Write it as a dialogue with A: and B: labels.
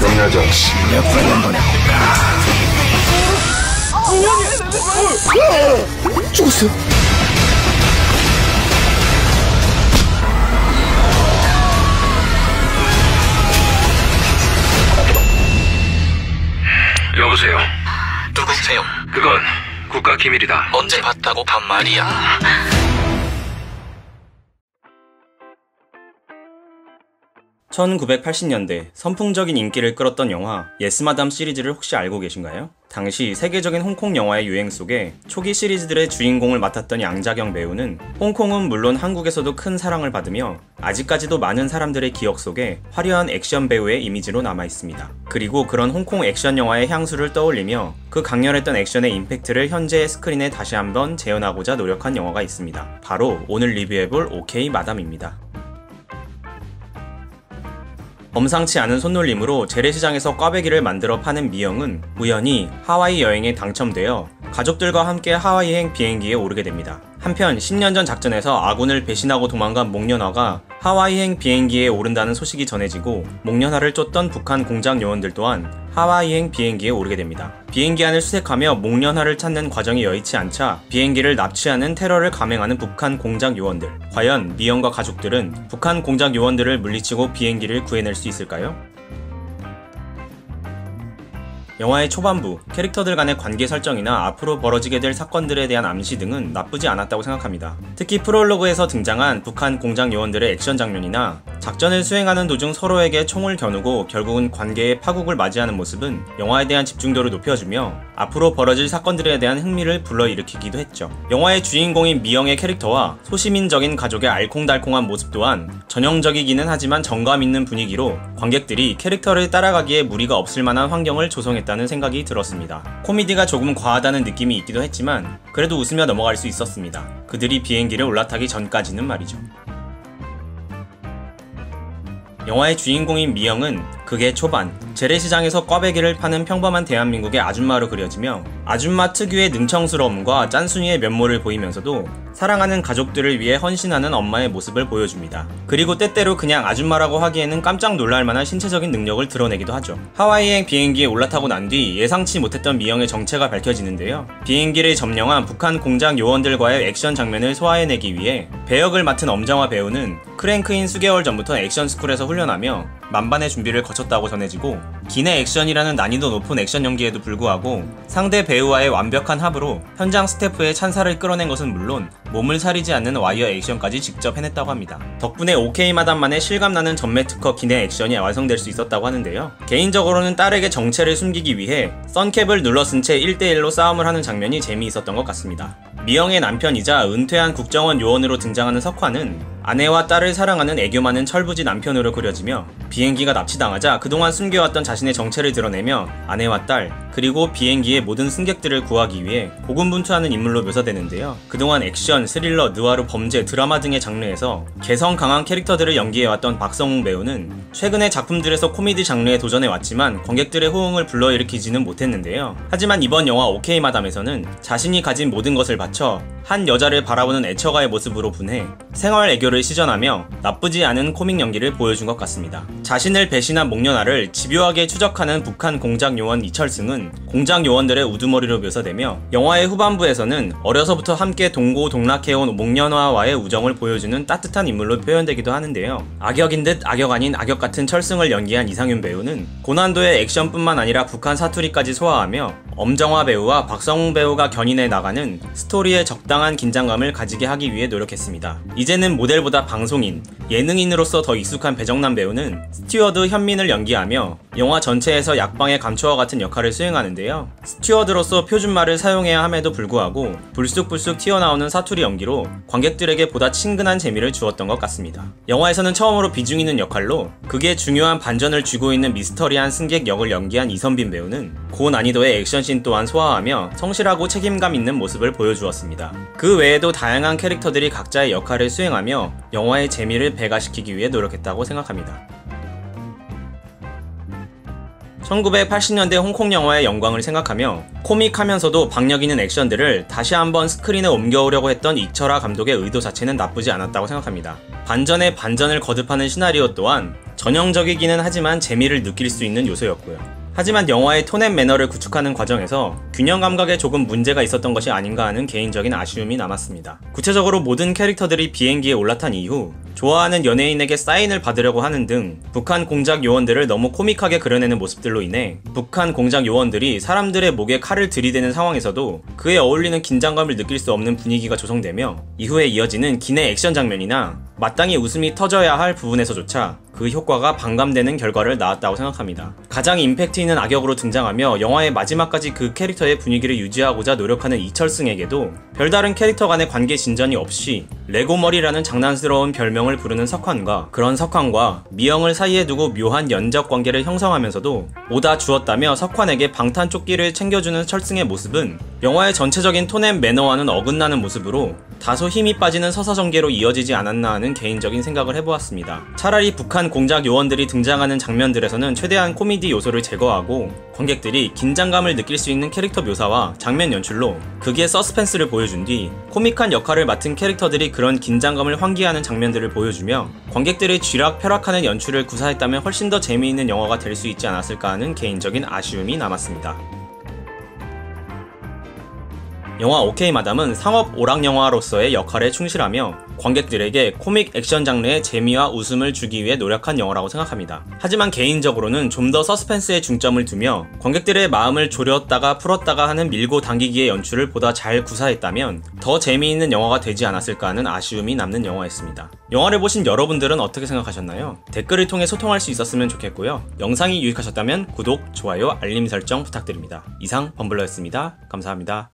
A: 명나자 실력을 한번 해볼까? 죽었어요.
B: 여보세요.
C: 누구세요?
B: 그건 국가 기밀이다.
C: 언제 봤다고 반말이야?
D: 1980년대 선풍적인 인기를 끌었던 영화 예스마담 시리즈를 혹시 알고 계신가요? 당시 세계적인 홍콩 영화의 유행 속에 초기 시리즈들의 주인공을 맡았던 양자경 배우는 홍콩은 물론 한국에서도 큰 사랑을 받으며 아직까지도 많은 사람들의 기억 속에 화려한 액션 배우의 이미지로 남아있습니다. 그리고 그런 홍콩 액션 영화의 향수를 떠올리며 그 강렬했던 액션의 임팩트를 현재의 스크린에 다시 한번 재현하고자 노력한 영화가 있습니다. 바로 오늘 리뷰해볼 오케이 마담입니다. 범상치 않은 손놀림으로 재래시장에서 꽈배기를 만들어 파는 미영은 우연히 하와이 여행에 당첨되어 가족들과 함께 하와이행 비행기에 오르게 됩니다. 한편 10년 전 작전에서 아군을 배신하고 도망간 목련화가 하와이행 비행기에 오른다는 소식이 전해지고 목련화를 쫓던 북한 공장 요원들 또한 하와이행 비행기에 오르게 됩니다. 비행기 안을 수색하며 목련화를 찾는 과정이 여의치 않자 비행기를 납치하는 테러를 감행하는 북한 공장 요원들. 과연 미영과 가족들은 북한 공장 요원들을 물리치고 비행기를 구해낼 수 있을까요? 영화의 초반부, 캐릭터들 간의 관계 설정이나 앞으로 벌어지게 될 사건들에 대한 암시 등은 나쁘지 않았다고 생각합니다. 특히 프롤로그에서 등장한 북한 공장 요원들의 액션 장면이나 작전을 수행하는 도중 서로에게 총을 겨누고 결국은 관계의 파국을 맞이하는 모습은 영화에 대한 집중도를 높여주며 앞으로 벌어질 사건들에 대한 흥미를 불러일으키기도 했죠. 영화의 주인공인 미영의 캐릭터와 소시민적인 가족의 알콩달콩한 모습 또한 전형적이기는 하지만 정감 있는 분위기로 관객들이 캐릭터를 따라가기에 무리가 없을 만한 환경을 조성했다는 생각이 들었습니다. 코미디가 조금 과하다는 느낌이 있기도 했지만 그래도 웃으며 넘어갈 수 있었습니다. 그들이 비행기를 올라타기 전까지는 말이죠. 영화의 주인공인 미영은 극의 초반 재래시장에서 꽈배기를 파는 평범한 대한민국의 아줌마로 그려지며 아줌마 특유의 능청스러움과 짠순이의 면모를 보이면서도 사랑하는 가족들을 위해 헌신하는 엄마의 모습을 보여줍니다. 그리고 때때로 그냥 아줌마라고 하기에는 깜짝 놀랄만한 신체적인 능력을 드러내기도 하죠. 하와이행 비행기에 올라타고 난 뒤 예상치 못했던 미영의 정체가 밝혀지는데요. 비행기를 점령한 북한 공장 요원들과의 액션 장면을 소화해내기 위해 배역을 맡은 엄정화 배우는 크랭크인 수개월 전부터 액션 스쿨에서 훈련하며 만반의 준비를 거쳤다고 전해지고 기내 액션이라는 난이도 높은 액션 연기에도 불구하고 상대 배우와의 완벽한 합으로 현장 스태프의 찬사를 끌어낸 것은 물론 몸을 사리지 않는 와이어 액션까지 직접 해냈다고 합니다. 덕분에 오케이 마담만의 실감나는 전매 특허 기내 액션이 완성될 수 있었다고 하는데요. 개인적으로는 딸에게 정체를 숨기기 위해 선캡을 눌러쓴 채 1대1로 싸움을 하는 장면이 재미있었던 것 같습니다. 미영의 남편이자 은퇴한 국정원 요원으로 등장하는 석화는 아내와 딸을 사랑하는 애교 많은 철부지 남편으로 그려지며 비행기가 납치당하자 그동안 숨겨왔던 자신의 정체를 드러내며 아내와 딸 그리고 비행기의 모든 승객들을 구하기 위해 고군분투하는 인물로 묘사되는데요. 그동안 액션, 스릴러, 느와르, 범죄, 드라마 등의 장르에서 개성 강한 캐릭터들을 연기해왔던 박성웅 배우는 최근의 작품들에서 코미디 장르에 도전해왔지만 관객들의 호응을 불러일으키지는 못했는데요. 하지만 이번 영화 오케이 마담에서는 자신이 가진 모든 것을 바쳐 한 여자를 바라보는 애처가의 모습으로 분해 생활 애교를 시전하며 나쁘지 않은 코믹 연기를 보여준 것 같습니다. 자신을 배신한 목련화를 집요하게 추적하는 북한 공장 요원 이철승은 공장 요원들의 우두머리로 묘사되며 영화의 후반부에서는 어려서부터 함께 동고동락해온 목련화와의 우정을 보여주는 따뜻한 인물로 표현되기도 하는데요. 악역인 듯 악역 아닌 악역 같은 철승을 연기한 이상윤 배우는 고난도의 액션뿐만 아니라 북한 사투리까지 소화하며 엄정화 배우와 박성웅 배우가 견인해 나가는 스토리에 적당한 긴장감을 가지게 하기 위해 노력했습니다. 이제는 모델보다 방송인, 예능인으로서 더 익숙한 배정남 배우는 스튜어드 현민을 연기하며 영화 전체에서 약방의 감초와 같은 역할을 수행하는데요. 스튜어드로서 표준말을 사용해야 함에도 불구하고 불쑥불쑥 튀어나오는 사투리 연기로 관객들에게 보다 친근한 재미를 주었던 것 같습니다. 영화에서는 처음으로 비중 있는 역할로 극의 중요한 반전을 쥐고 있는 미스터리한 승객 역을 연기한 이선빈 배우는 고난이도의 액션씬 또한 소화하며 성실하고 책임감 있는 모습을 보여주었습니다. 그 외에도 다양한 캐릭터들이 각자의 역할을 수행하며 영화의 재미를 배가시키기 위해 노력했다고 생각합니다. 1980년대 홍콩 영화의 영광을 생각하며 코믹하면서도 박력 있는 액션들을 다시 한번 스크린에 옮겨오려고 했던 이철하 감독의 의도 자체는 나쁘지 않았다고 생각합니다. 반전에 반전을 거듭하는 시나리오 또한 전형적이기는 하지만 재미를 느낄 수 있는 요소였고요. 하지만 영화의 톤 앤 매너를 구축하는 과정에서 균형 감각에 조금 문제가 있었던 것이 아닌가 하는 개인적인 아쉬움이 남았습니다. 구체적으로 모든 캐릭터들이 비행기에 올라탄 이후 좋아하는 연예인에게 사인을 받으려고 하는 등 북한 공작 요원들을 너무 코믹하게 그려내는 모습들로 인해 북한 공작 요원들이 사람들의 목에 칼을 들이대는 상황에서도 그에 어울리는 긴장감을 느낄 수 없는 분위기가 조성되며 이후에 이어지는 기내 액션 장면이나 마땅히 웃음이 터져야 할 부분에서조차 그 효과가 반감되는 결과를 낳았다고 생각합니다. 가장 임팩트 있는 악역으로 등장하며 영화의 마지막까지 그 캐릭터의 분위기를 유지하고자 노력하는 이철승에게도 별다른 캐릭터 간의 관계 진전이 없이 레고머리라는 장난스러운 별명을 부르는 석환과 그런 석환과 미영을 사이에 두고 묘한 연적 관계를 형성하면서도 오다 주었다며 석환에게 방탄조끼를 챙겨주는 철승의 모습은 영화의 전체적인 톤 앤 매너와는 어긋나는 모습으로 다소 힘이 빠지는 서사전개로 이어지지 않았나 하는 개인적인 생각을 해보았습니다. 차라리 북한 공작 요원들이 등장하는 장면들에서는 최대한 코미디 요소를 제거하고 관객들이 긴장감을 느낄 수 있는 캐릭터 묘사와 장면 연출로 극의 서스펜스를 보여준 뒤 코믹한 역할을 맡은 캐릭터들이 그런 긴장감을 환기하는 장면들을 보여주며 관객들의 쥐락펴락하는 연출을 구사했다면 훨씬 더 재미있는 영화가 될 수 있지 않았을까 하는 개인적인 아쉬움이 남았습니다. 영화 오케이 마담은 상업 오락영화로서의 역할에 충실하며 관객들에게 코믹 액션 장르의 재미와 웃음을 주기 위해 노력한 영화라고 생각합니다. 하지만 개인적으로는 좀 더 서스펜스에 중점을 두며 관객들의 마음을 졸였다가 풀었다가 하는 밀고 당기기의 연출을 보다 잘 구사했다면 더 재미있는 영화가 되지 않았을까 하는 아쉬움이 남는 영화였습니다. 영화를 보신 여러분들은 어떻게 생각하셨나요? 댓글을 통해 소통할 수 있었으면 좋겠고요. 영상이 유익하셨다면 구독, 좋아요, 알림 설정 부탁드립니다. 이상 범블러였습니다. 감사합니다.